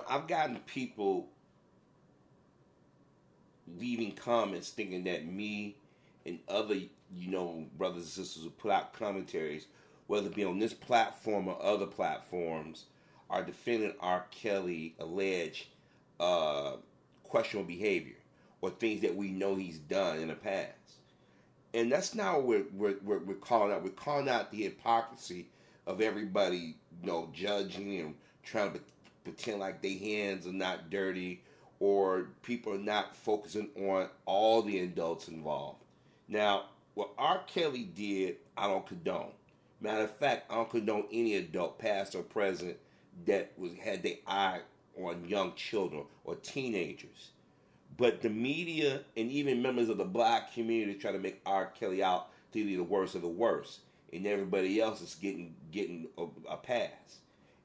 I've gotten people leaving comments thinking that me and other, brothers and sisters who put out commentaries, whether it be on this platform or other platforms, are defending R. Kelly alleged questionable behavior or things that we know he's done in the past. And that's not what we're calling out. We're calling out the hypocrisy of everybody, judging and trying to pretend like their hands are not dirty, or people are not focusing on all the adults involved. Now, what R. Kelly did, I don't condone. Matter of fact, I don't condone any adult, past or present, that had their eye on young children or teenagers. But the media and even members of the black community try to make R. Kelly out to be the worst of the worst, and everybody else is getting a pass.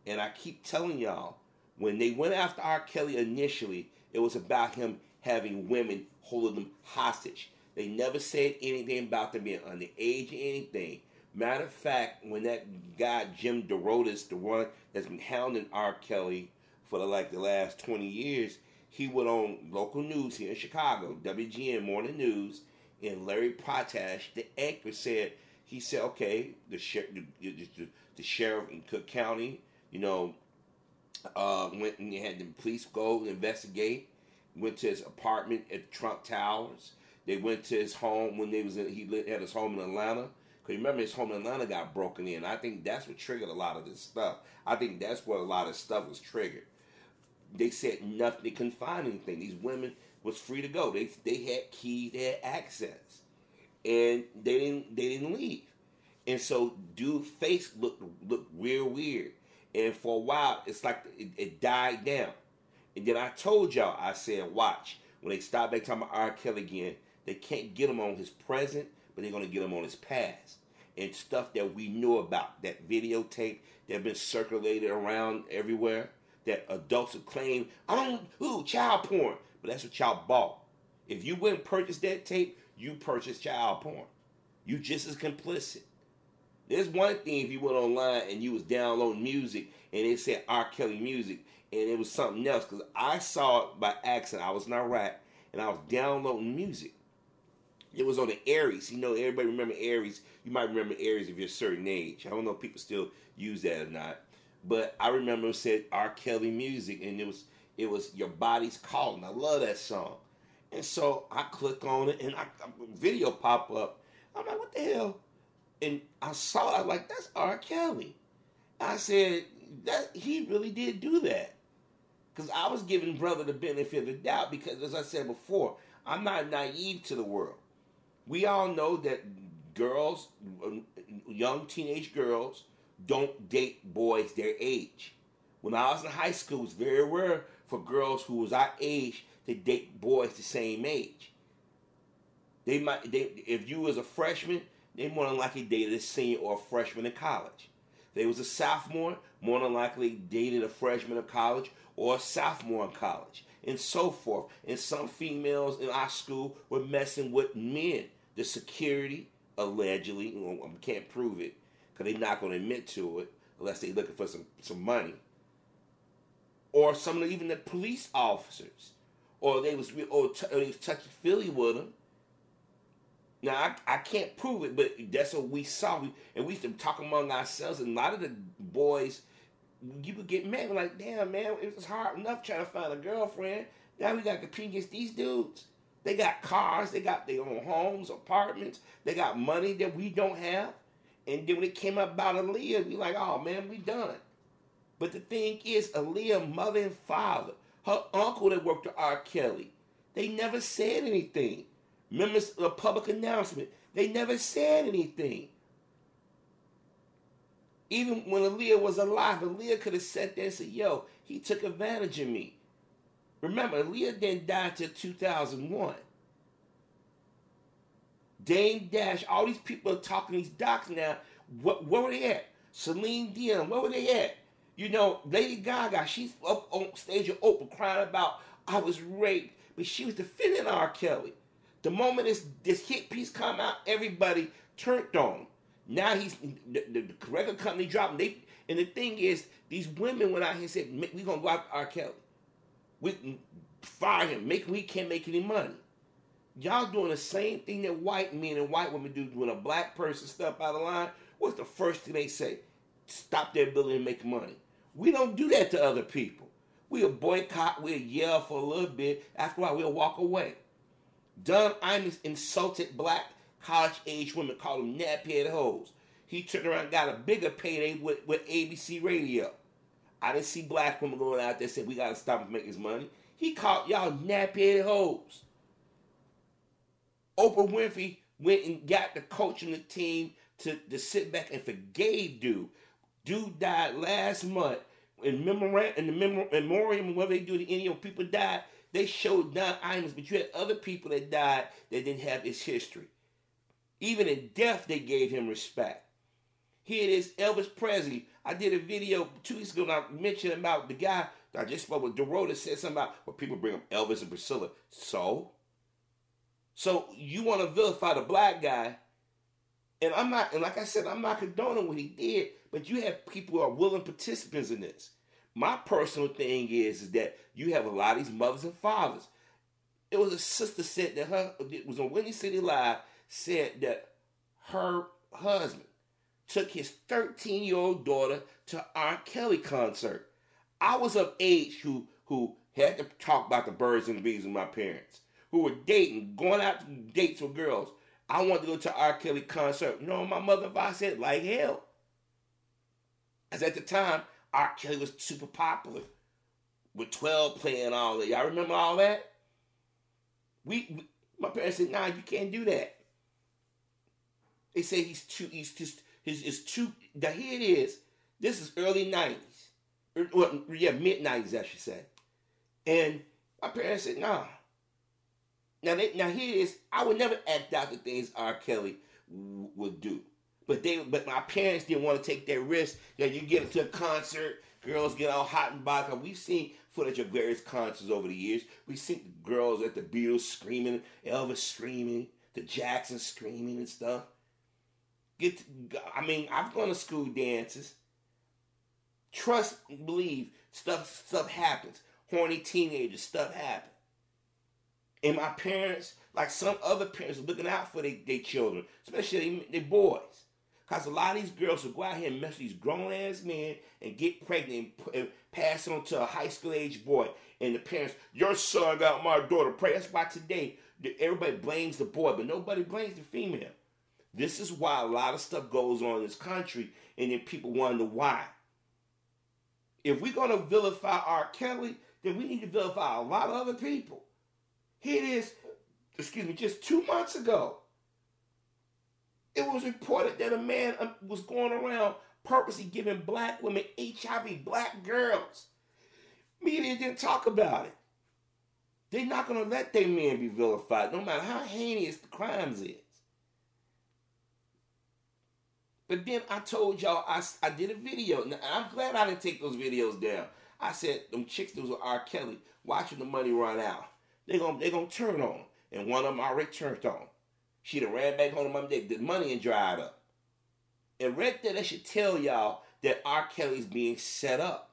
And I keep telling y'all, when they went after R. Kelly initially, it was about him having women holding them hostage. They never said anything about them being underage or anything. Matter of fact, when that guy Jim DeRotis, the one that's been hounding R. Kelly for the last 20 years, he went on local news here in Chicago, WGN Morning News, and Larry Potash, the anchor, said, okay, the sheriff in Cook County, went and had the police go and investigate, went to his apartment at Trump Towers. They went to his home when he had his home in Atlanta. Because remember, his home in Atlanta got broken in. I think that's what triggered a lot of this stuff. I think that's where a lot of stuff was triggered. They said nothing. They couldn't find anything. These women was free to go. They had keys. They had access, and they didn't leave. And so, dude's face looked real weird. And for a while, it's like it died down. And then I told y'all, I said, watch, when they start back talking about R. Kelly again, they can't get him on his present, but they're going to get him on his past. And stuff that we knew about, that videotape that have been circulated around everywhere, that adults have claimed, child porn. But that's what y'all bought. If you went and purchased that tape, you purchased child porn. You just as complicit. There's one thing if you went online and you was downloading music and it said R. Kelly music and it was something else, because I saw it by accident. I was in Iraq and I was downloading music. It was on the Aries. Everybody remember Aries. You might remember Aries if you're a certain age. I don't know if people still use that or not. But I remember it said R. Kelly music, and it was Your Body's Calling. I love that song. And so I click on it, and a video pop up. I'm like, what the hell? And I saw it. I was like, that's R. Kelly. I said, that he really did do that. Because I was giving brother the benefit of the doubt, because as I said before, I'm not naive to the world. We all know that girls, young teenage girls, don't date boys their age. When I was in high school, it was very rare for girls who was our age to date boys the same age. If you was a freshman, they more than likely dated a senior or a freshman in college. If they was a sophomore, more than likely dated a freshman in college or a sophomore in college, and so forth. And some females in our school were messing with men. The security, allegedly, I can't prove it, because they're not going to admit to it unless they're looking for some money. Or even the police officers, or they was touchy-feely with them. Now, I can't prove it, but that's what we saw. And we used to talk among ourselves, and a lot of the boys, you would get mad. We're like, damn, man, it was hard enough trying to find a girlfriend. Now we got to compete against these dudes. They got cars, they got their own homes, apartments, they got money that we don't have. And then when it came up about Aaliyah, we like, oh man, we done. But the thing is, Aaliyah's mother and father, her uncle that worked with R. Kelly, they never said anything. Remember the public announcement, they never said anything. Even when Aaliyah was alive, Aaliyah could have sat there and said, yo, he took advantage of me. Remember, Aaliyah didn't die until 2001. Dame Dash, all these people are talking, these docs now, where were they at? Celine Dion, where were they at? Lady Gaga, she's up on stage with Oprah crying about, I was raped, but she was defending R. Kelly. The moment this hit piece come out, everybody turned on him. Now the record company dropped him. And the thing is, these women went out here and said, we're going to go after R. Kelly. We can fire him. We can't make any money. Y'all doing the same thing that white men and white women do when a black person step out of line. What's the first thing they say? Stop their ability to make money. We don't do that to other people. We'll boycott, we'll yell for a little bit. After a while, we'll walk away. Don Imus insulted black college-age women, called them nappy-headed hoes. He turned around and got a bigger payday with ABC Radio. I didn't see black women going out there and saying, we got to stop him making his money. He called y'all nappy-headed hoes. Oprah Winfrey went and got the coach and the team to sit back and forgave dude. Dude died last month. In memoriam, whatever they do to any of people died, they showed Don Imus, but you had other people that died that didn't have his history. Even in death, they gave him respect. Here it is, Elvis Presley. I did a video 2 weeks ago and I mentioned about the guy that I just spoke with, Dorota, said something about, well, people bring up Elvis and Priscilla. So you want to vilify the black guy, and I'm not, and like I said, I'm not condoning what he did, but you have people who are willing participants in this. My personal thing is that you have a lot of these mothers and fathers. It was a sister said that it was on Windy City Live, said that her husband took his 13-year-old daughter to R. Kelly concert. I was of age who had to talk about the birds and the bees with my parents, who were dating, going out to dates with girls. I wanted to go to R. Kelly concert. You know what my mother and father said? Like hell. Because at the time, R. Kelly was super popular, with 12 playing all that. Y'all remember all that? My parents said, nah, you can't do that. They say he's too, now here it is. This is early 90s. Well, yeah, mid-90s, I should say. And my parents said, nah. Now here it is. I would never act out the things R. Kelly would do. But my parents didn't want to take that risk. That you get into a concert, girls get all hot and bothered. We've seen footage of various concerts over the years. We've seen the girls at the Beatles screaming, Elvis screaming, the Jacksons screaming and stuff. I've gone to school dances. Trust, believe, stuff happens. Horny teenagers, stuff happens. And my parents, like some other parents, are looking out for their children, especially their boys. Because a lot of these girls will go out here and mess with these grown-ass men and get pregnant and pass it on to a high school-age boy. And the parents, your son got my daughter pregnant. That's why today everybody blames the boy, but nobody blames the female. This is why a lot of stuff goes on in this country, and then people wonder why. If we're going to vilify R. Kelly, then we need to vilify a lot of other people. Here it is, just 2 months ago. It was reported that a man was going around purposely giving black women HIV, black girls. Media didn't talk about it. They're not going to let their men be vilified, no matter how heinous the crimes is. But then I told y'all, I did a video. Now, I'm glad I didn't take those videos down. I said, them chicks that was with R. Kelly, watching the money run out. They're gonna turn on. And one of them already turned on. She done ran back home to mom and dad. The money and dried up. And right there, that should tell y'all that R. Kelly's being set up.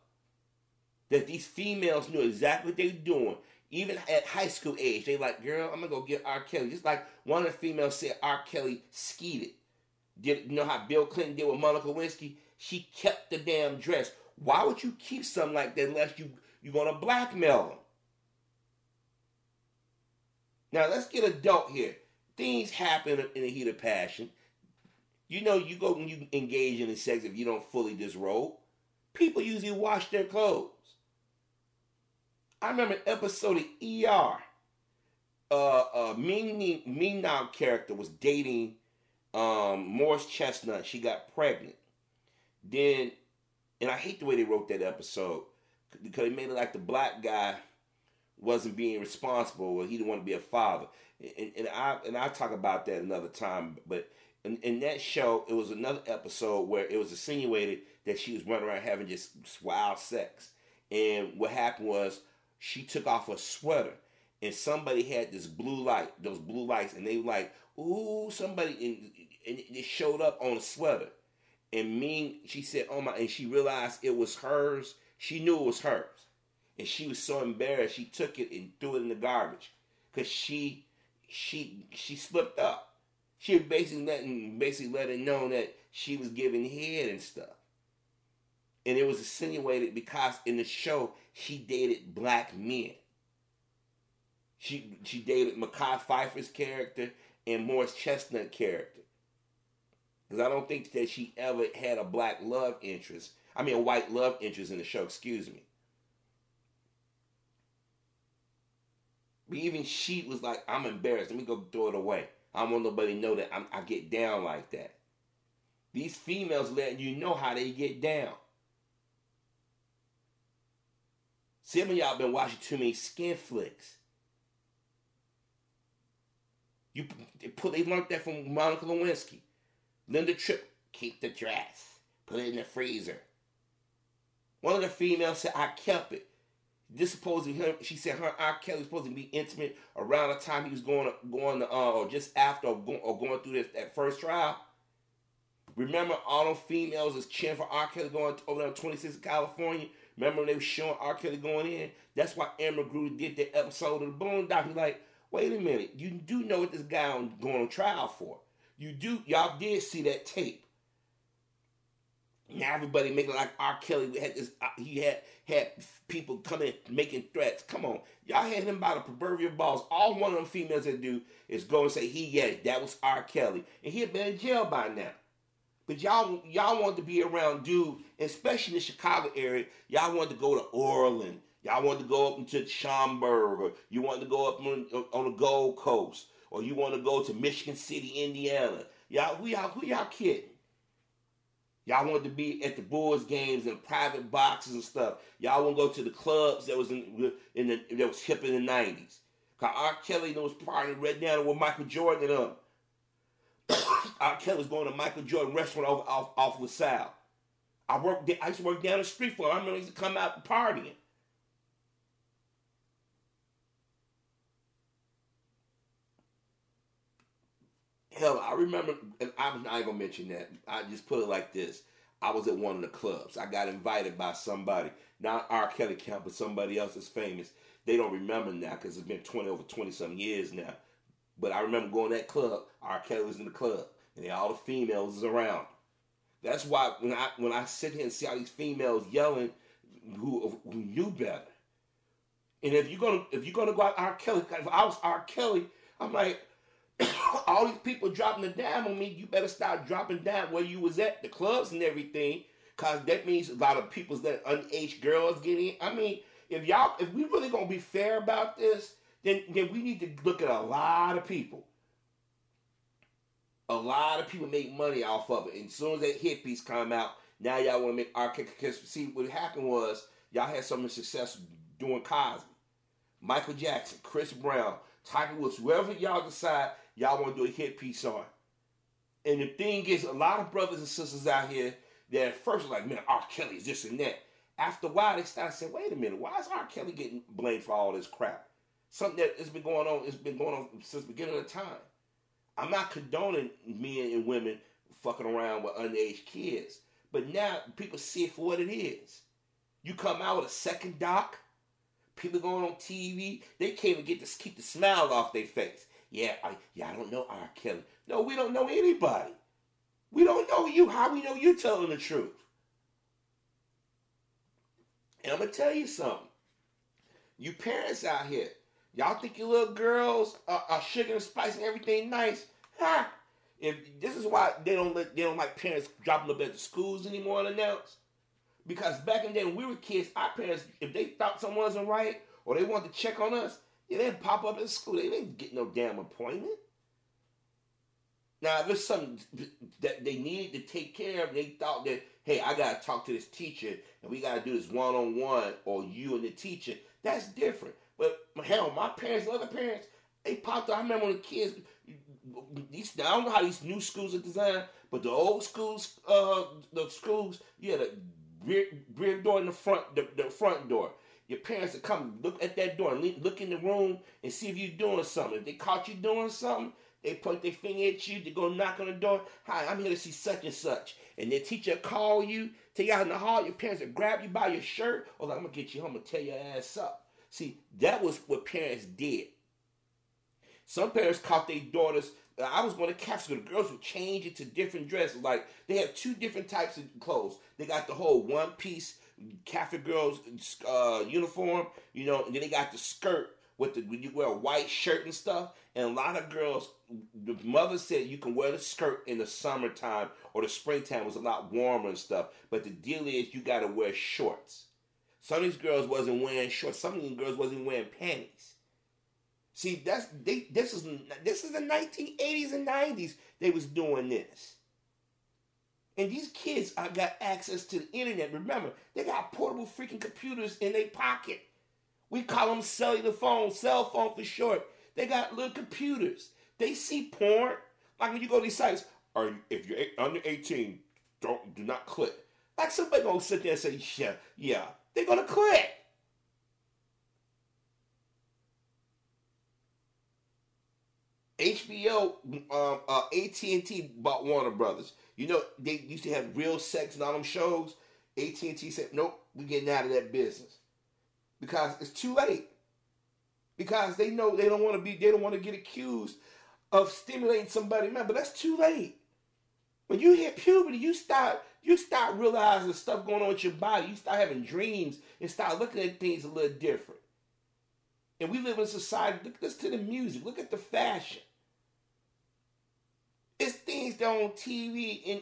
That these females knew exactly what they were doing. Even at high school age, they like, girl, I'm gonna go get R. Kelly. Just like one of the females said R. Kelly skeeted. You know how Bill Clinton did with Monica Lewinsky? She kept the damn dress. Why would you keep something like that unless you're gonna blackmail them? Now, let's get adult here. Things happen in the heat of passion. You know, you go when you engage in sex if you don't fully disrobe. People usually wash their clothes. I remember an episode of ER. Ming Na character was dating Morris Chestnut. She got pregnant. Then, and I hate the way they wrote that episode because they made it like the black guy wasn't being responsible, or he didn't want to be a father. And I'll talk about that another time. But in that show, it was another episode where it was insinuated that she was running around having just wild sex. And what happened was she took off her sweater, and somebody had those blue lights, and they were like, ooh, somebody, and it showed up on the sweater. And she said, oh my, and she realized it was hers. She knew it was hers. And she was so embarrassed, she took it and threw it in the garbage. Because she slipped up. She had basically let it know that she was giving head and stuff. And it was insinuated because in the show, she dated black men. She dated Mekhi Phifer's character and Morris Chestnut character. Because I don't think that she ever had a white love interest in the show, excuse me. But even she was like, I'm embarrassed. Let me go throw it away. I don't want nobody to know that I get down like that. These females letting you know how they get down. Some of y'all been watching too many skin flicks. They learned that from Monica Lewinsky. Linda Tripp, keep the dress. Put it in the freezer. One of the females said, I kept it. This supposedly, she said her R. Kelly was supposed to be intimate around the time he was going to or just after or going through that first trial. Remember all them females is cheering for R. Kelly going over there on 26 in California? Remember when they were showing R. Kelly going in? That's why Amber Gruder did that episode of the Boondocks. He's like, wait a minute, you do know what this guy going on trial for. Y'all did see that tape. Now everybody making like R. Kelly had this. He had people coming making threats. Come on, y'all had him by the proverbial balls. All one of them females that do is go and say that was R. Kelly, and he had been in jail by now. But y'all wanted to be around dude, especially in the Chicago area. Y'all wanted to go to Orland. Y'all wanted to go up into Schaumburg, or you wanted to go up on the Gold Coast, or you want to go to Michigan City, Indiana. Who y'all kidding? Y'all wanted to be at the Bulls games and private boxes and stuff. Y'all want to go to the clubs that was that was hip in the 90s. Cause R. Kelly was partying right down with Michael Jordan and R. Kelly was going to Michael Jordan restaurant off LaSalle. I used to work down the street for him. I remember he used to come out partying. Hell, I remember, and I'm not going to mention that. I just put it like this. I was at one of the clubs. I got invited by somebody, not R. Kelly count, but somebody else that's famous. They don't remember now because it's been over 20-some years now. But I remember going to that club. R. Kelly was in the club, and all the females was around. That's why when I sit here and see all these females yelling who knew better. And if you're gonna go out R. Kelly, if I was R. Kelly, I'm like, all these people dropping the dime on me, you better start dropping down where you was at, the clubs and everything, because that means a lot of people that underage girls get in. I mean, if we really gonna be fair about this, then we need to look at a lot of people. A lot of people make money off of it. And as soon as that hit piece come out, now y'all want to make R. Kelly. Because see, what happened was, y'all had so much success doing Cosby, Michael Jackson, Chris Brown, Tiger Woods, whoever y'all decide y'all want to do a hit piece on. And the thing is, a lot of brothers and sisters out here that at first are like, man, R. Kelly is this and that. After a while, they start saying, wait a minute, why is R. Kelly getting blamed for all this crap? Something that has been going on, since the beginning of time. I'm not condoning men and women fucking around with underage kids. But now people see it for what it is. You come out with a second doc, people going on TV, they can't even keep the smile off their face. I don't know R. Kelly. No, we don't know anybody. We don't know you. How we know you're telling the truth? And I'm going to tell you something. You parents out here, y'all think your little girls are sugar and spice and everything nice? Ha! If this is why they don't like parents dropping them at the schools anymore unannounced. Because back in the day when we were kids, our parents, if they thought something wasn't right or they wanted to check on us, they'd pop up at school. They didn't get no damn appointment. Now, if it's something that they needed to take care of, they thought that, hey, I got to talk to this teacher and we got to do this one-on-one, or you and the teacher, that's different. But hell, my parents and other parents, they popped up. I remember when the kids, I don't know how these new schools are designed, but the old schools, the rear door in the front door. Your parents would come look at that door and look in the room and see if you're doing something. If they caught you doing something, They point their finger at you. They go knock on the door. Hi, I'm here to see such and such. And the teacher call you, take you out in the hall. Your parents will grab you by your shirt. Or like, I'm going to get you home and tear your ass up. See, that was what parents did. Some parents caught their daughters. I was going to Catholic school. The girls would change it to different dresses. Like, they have two different types of clothes. They got the whole one-piece Catholic girls uniform, and then they got the skirt when you wear a white shirt and stuff. And a lot of girls, the mother said you can wear the skirt in the summertime or the springtime. It was a lot warmer and stuff. But the deal is you got to wear shorts. Some of these girls wasn't wearing shorts. Some of these girls wasn't wearing panties. See, this is the 1980s and 90s. They was doing this. And these kids got access to the internet. Remember, they got portable freaking computers in their pocket. We call them cellular phones, cell phone for short. They got little computers. They see porn. Like when you go to these sites, if you're under 18, do not click. Like somebody gonna sit there and say, yeah, they're gonna click. HBO, AT&T bought Warner Brothers. They used to have Real Sex and all them shows. AT&T said, nope, we're getting out of that business. Because it's too late. Because they know they don't want to get accused of stimulating somebody. Man, but that's too late. When you hit puberty, you start realizing stuff going on with your body. You start having dreams and start looking at things a little different. And we live in a society, listen to the music, look at the fashion. It's things that on TV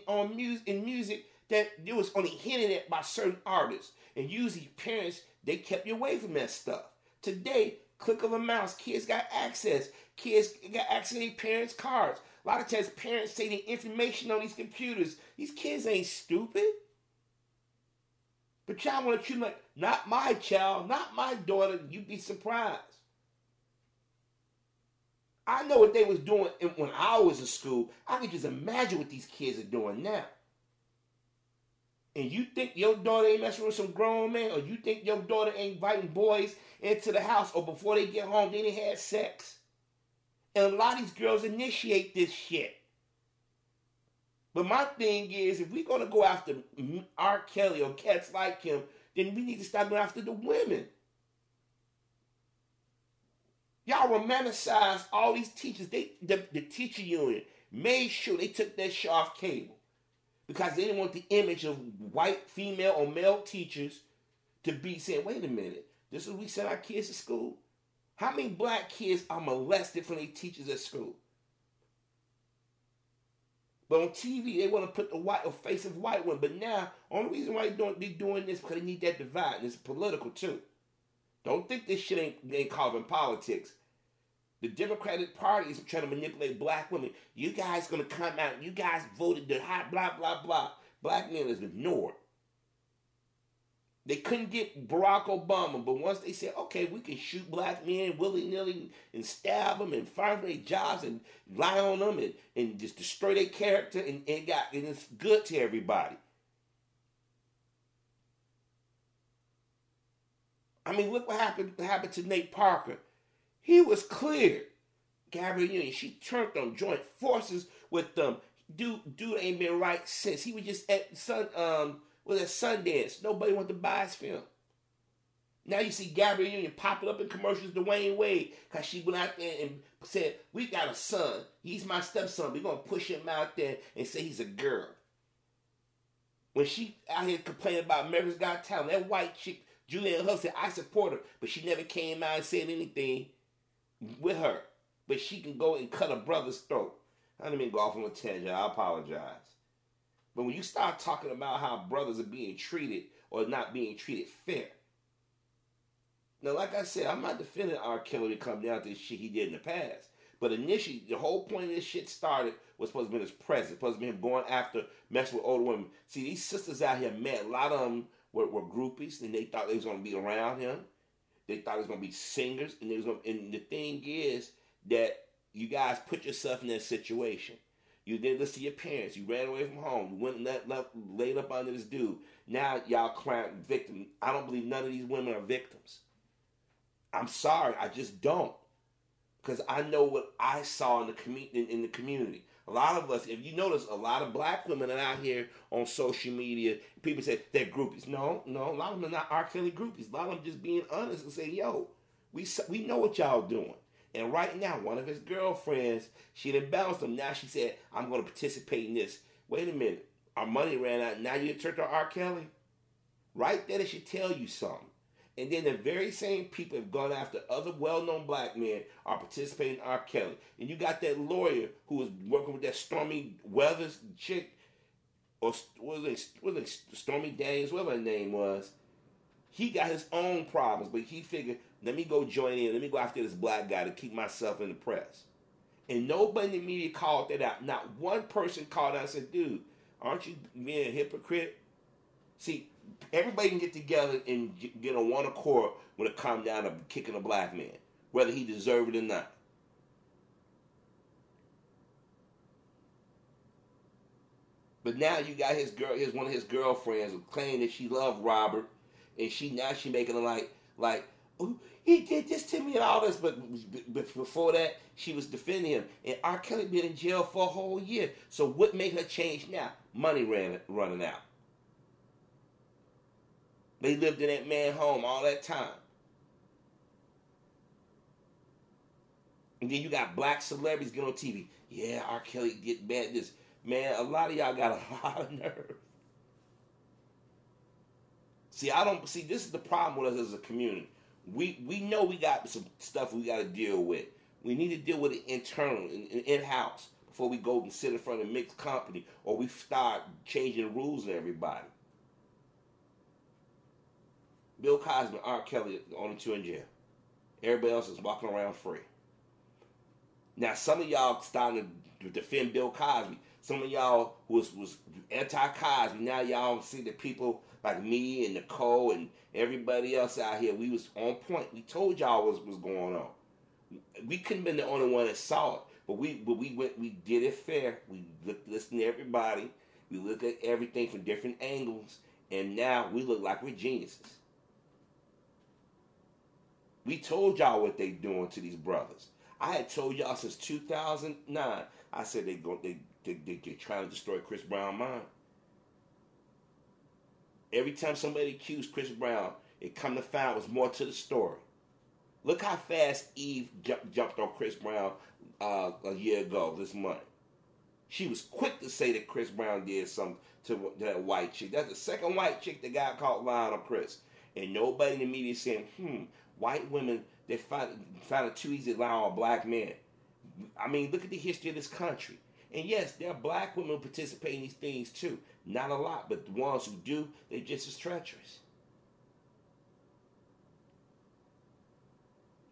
and music that it was only hinted at by certain artists. And usually parents, they kept you away from that stuff. Today, click of a mouse, kids got access. Kids got access to their parents' cards. A lot of times parents say the information on these computers. These kids ain't stupid. But y'all want to treat them like, not my child, not my daughter. You'd be surprised. I know what they was doing when I was in school. I can just imagine what these kids are doing now. And you think your daughter ain't messing with some grown man, or you think your daughter ain't inviting boys into the house, or before they get home, they didn't have sex? And a lot of these girls initiate this shit. But my thing is, if we're going to go after R. Kelly or cats like him, then we need to start going after the women. Y'all romanticize all these teachers. The teacher union made sure they took that show off cable because they didn't want the image of white, female, or male teachers to be saying, wait a minute, this is what we send our kids to school? How many black kids are molested from their teachers at school? But on TV, they want to put the face of white women. But now, only reason why they're doing this because they need that divide. And it's political, too. Don't think this shit ain't covering politics. The Democratic Party is trying to manipulate black women. You guys going to come out. You guys voted the hot blah, blah, blah. Black men is ignored. They couldn't get Barack Obama, but once they said, okay, we can shoot black men willy-nilly and stab them and fire their jobs and lie on them and just destroy their character, and it's good to everybody. I mean, look what happened to Nate Parker. He was cleared. Gabrielle Union, she turned on joint forces with them. Dude ain't been right since. He was just at Sundance. Nobody wanted to buy his film. Now you see Gabrielle Union popping up in commercials, Dwayne Wade, because she went out there and said, we got a son. He's my stepson. We're going to push him out there and say he's a girl. When she out here complaining about America's Got Talent, that white chick, Julianne Hough, said, I support her, but she never came out and said anything with her. But she can go and cut her brother's throat. I didn't mean to go off on a tangent. I apologize. But when you start talking about how brothers are being treated or not being treated fair. Now, like I said, I'm not defending R. Kelly to come down to the shit he did in the past. But initially, the whole point of this shit started was supposed to be his presence. Supposed to be him going after, messing with older women. See, these sisters out here met. A lot of them were groupies, and they thought they was going to be around him. They thought it was going to be singers. And the thing is that you guys put yourself in that situation. You didn't listen to your parents. You ran away from home. You went and laid up under this dude. Now y'all crying victim. I don't believe none of these women are victims. I'm sorry. I just don't. because I know what I saw in the community. A lot of us, if you notice, a lot of black women are out here on social media. People say they're groupies. No, a lot of them are not R. Kelly groupies. A lot of them just being honest and say, yo, we know what y'all doing. And right now, one of his girlfriends, she done bounced him. Now she said, I'm going to participate in this. Wait a minute. Our money ran out. Now you turned to R. Kelly? Right there, it should tell you something. And then the very same people have gone after other well-known black men are participating in R. Kelly. And you got that lawyer who was working with that Stormy Weathers chick, or was it Stormy Daniels, whatever her name was. He got his own problems, but he figured, let me go join in. Let me go after this black guy to keep myself in the press. And nobody in the media called that out. Not one person called out and said, dude, aren't you being a hypocrite? See, everybody can get together and get on one accord when it comes down to kicking a black man, whether he deserved it or not. But now you got one of his girlfriends claiming that she loved Robert, and she making it like, oh, he did this to me and all this, but before that she was defending him. And R. Kelly been in jail for a whole year. So what made her change now? Money running out. They lived in that man's home all that time. And then you got black celebrities getting on TV. Yeah, R. Kelly get bad this. Man, a lot of y'all got a lot of nerve. See, this is the problem with us as a community. We know we got some stuff we got to deal with. We need to deal with it internal, in-house, before we go and sit in front of a mixed company, or we start changing the rules on everybody. Bill Cosby, R. Kelly, only two in jail. Everybody else is walking around free. Now, some of y'all starting to defend Bill Cosby. Some of y'all who was anti-Cosby, now y'all see the people like me and Nicole and everybody else out here, we was on point. We told y'all what was going on. We couldn't have been the only one that saw it, but we did it fair. We listened to everybody. We looked at everything from different angles, and now we look like we're geniuses. We told y'all what they doing to these brothers. I had told y'all since 2009. I said they're trying to destroy Chris Brown's mind. Every time somebody accused Chris Brown, it come to find was more to the story. Look how fast Eve jumped on Chris Brown a year ago this month. She was quick to say that Chris Brown did something to that white chick. That's the second white chick that got caught lying on Chris. And nobody in the media saying, white women, they find it too easy to lie on a black man. I mean, look at the history of this country. And yes, there are black women who participate in these things too. Not a lot, but the ones who do, they're just as treacherous.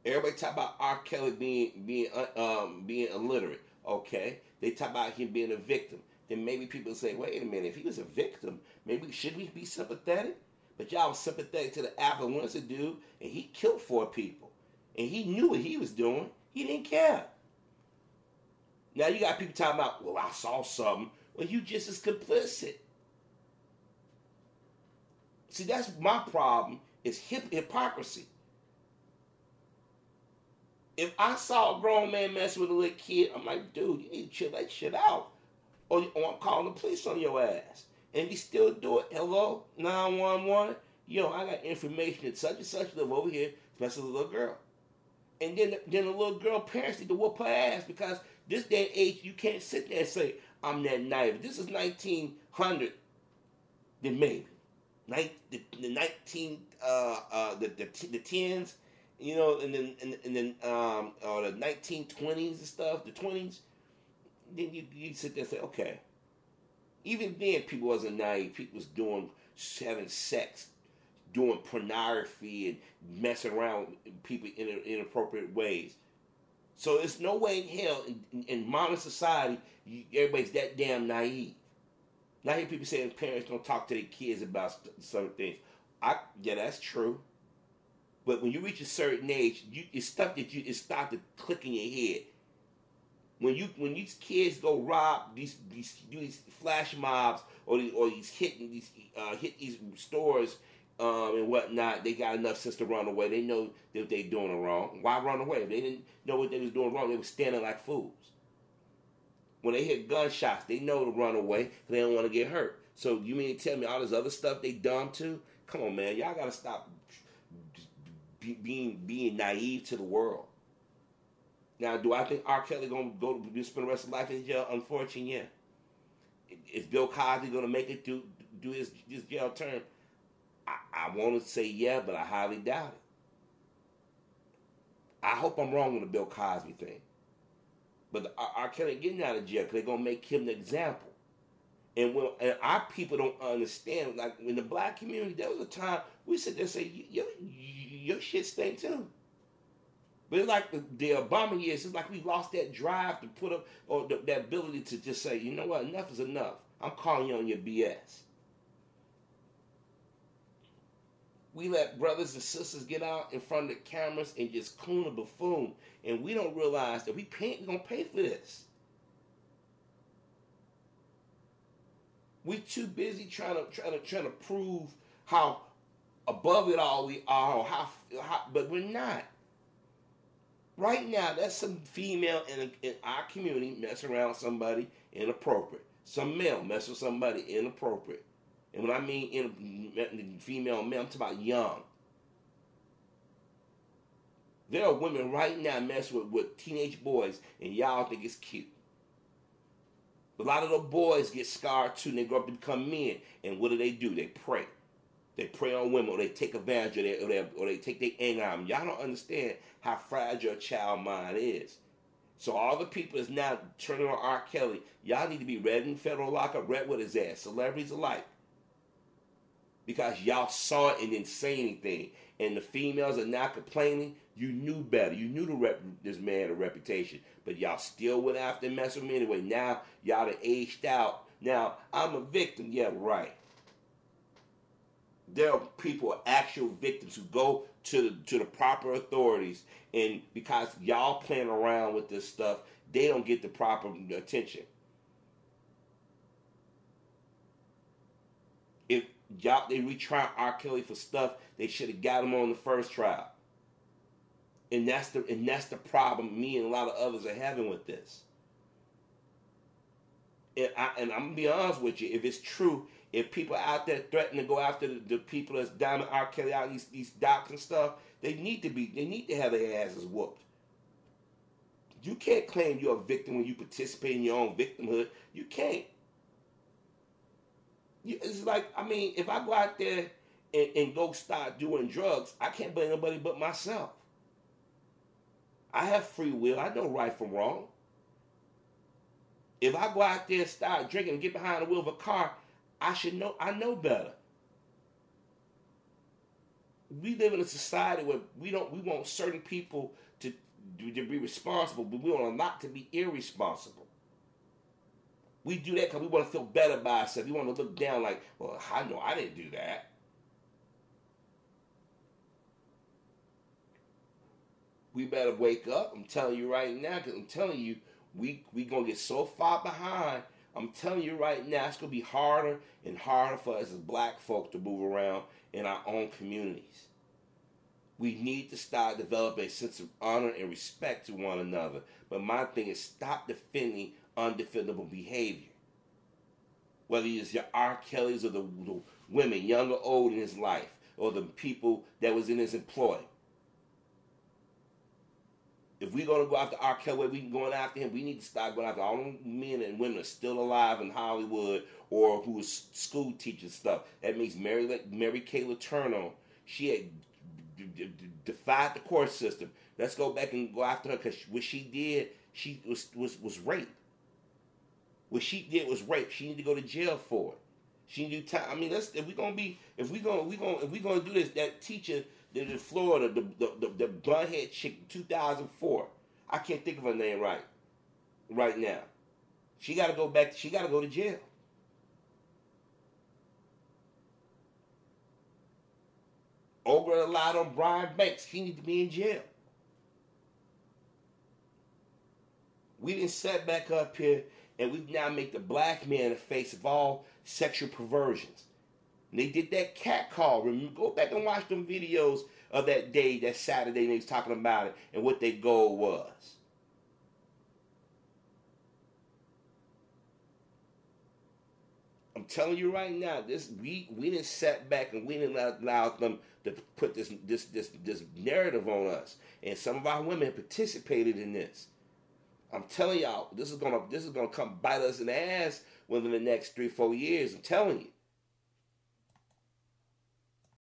Everybody talk about R. Kelly being illiterate. Okay, they talk about him being a victim. Then maybe people say, wait a minute, if he was a victim, maybe should we be sympathetic? But y'all was sympathetic to the Alpha Windsor dude, and he killed 4 people. And he knew what he was doing. He didn't care. Now you got people talking about, well, I saw something. Well, you just as complicit. See, that's my problem, is hypocrisy. If I saw a grown man messing with a little kid, I'm like, dude, you need to chill that shit out. Or I'm calling the police on your ass. And if you still do it, hello, 911, yo, I got information that such and such live over here, especially the little girl. And then the little girl parents need to whoop her ass, because this day and age, you can't sit there and say, I'm that naive. If this is 1900, then maybe. The tens, you know, and then or the 1920s and stuff, the 20s, then you sit there and say, okay. Even then, people wasn't naive. People was having sex, doing pornography, and messing around with people in inappropriate ways. So there's no way in hell in modern society everybody's that damn naive. Now I hear people saying parents don't talk to their kids about certain things. Yeah, that's true. But when you reach a certain age, it's stuff that it starts to click in your head. When these kids go rob these flash mobs or hit these stores and whatnot, they got enough sense to run away. They know that they're doing wrong. Why run away? If they didn't know what they was doing wrong, they were standing like fools. When they hear gunshots, they know to run away because they don't want to get hurt. So you mean to tell me all this other stuff they dumb too? Come on, man. Y'all got to stop being naive to the world. Now, do I think R. Kelly going to go to spend the rest of his life in jail? Unfortunately, yeah. Is Bill Cosby going to make it do his jail term? I want to say yeah, but I highly doubt it. I hope I'm wrong on the Bill Cosby thing. But R. Kelly getting out of jail because they're going to make him the example. And our people don't understand, like in the black community, there was a time we sit there and say, your shit stink too. But it's like the Obama years, it's like we lost that drive to put up, or that ability to just say, you know what, enough is enough. I'm calling you on your BS. We let brothers and sisters get out in front of the cameras and just coon a buffoon. And we don't realize that we're going to pay for this. We too busy trying to prove how above it all we are, or how but we're not. Right now, that's some female in our community messing around with somebody inappropriate. Some male messing with somebody inappropriate. And when I mean female male, I'm talking about young. There are women right now messing with teenage boys, and y'all think it's cute. A lot of those boys get scarred too, and they grow up to become men. And what do? They prey. They prey on women, or they take advantage of them, or they take their anger out of them. Y'all don't understand how fragile a child mind is. So all the people is now turning on R. Kelly. Y'all need to be read in federal lockup, read with his ass, celebrities alike. Because y'all saw it and didn't say anything. And the females are now complaining. You knew better. You knew this man had a reputation. But y'all still went after and messed with him anyway. Now, y'all done aged out. Now, I'm a victim. Yeah, right. There are people, actual victims, who go to the proper authorities. And because y'all playing around with this stuff, they don't get the proper attention. If they retry R. Kelly for stuff, they should have got him on the first trial. And that's the problem me and a lot of others are having with this. And I'm gonna be honest with you, if it's true, if people out there threatening to go after the people that's down R. Kelly out, these docs and stuff, they need to have their asses whooped. You can't claim you're a victim when you participate in your own victimhood. You can't. It's like, I mean, if I go out there and go start doing drugs, I can't blame nobody but myself. I have free will. I know right from wrong. If I go out there and start drinking and get behind the wheel of a car, I know better. We live in a society where we want certain people to be responsible, but we want a lot to be irresponsible. We do that because we want to feel better about ourselves. We want to look down like, well, I know I didn't do that. We better wake up. I'm telling you right now, because I'm telling you, we going to get so far behind. I'm telling you right now, it's going to be harder and harder for us as black folk to move around in our own communities. We need to start developing a sense of honor and respect to one another. But my thing is, stop defending undefendable behavior. Whether it's your R. Kellys or the women, young or old in his life, or the people that was in his employ. If we're going to go after R. Kelly, we can go after him, we need to start going after all the men and women that are still alive in Hollywood or who is school teaching stuff. That means Mary Kay Letourneau. She had defied the court system. Let's go back and go after her, because what she did, she was rape. What she did was rape. She need to go to jail for it. She need to do time. I mean, if we're gonna do this, that teacher that in Florida, the blonde-head chick, 2004. I can't think of her name right now. She got to go back. She got to go to jail. Old girl lied on Brian Banks. He need to be in jail. We didn't set back up here, and we now make the black man the face of all sexual perversions. And they did that cat call. Remember, go back and watch them videos of that day, that Saturday, and they was talking about it and what their goal was. I'm telling you right now, we didn't sit back and we didn't allow them to put this narrative on us. And some of our women participated in this. I'm telling y'all, this is gonna come bite us in the ass within the next 3-4 years. I'm telling you.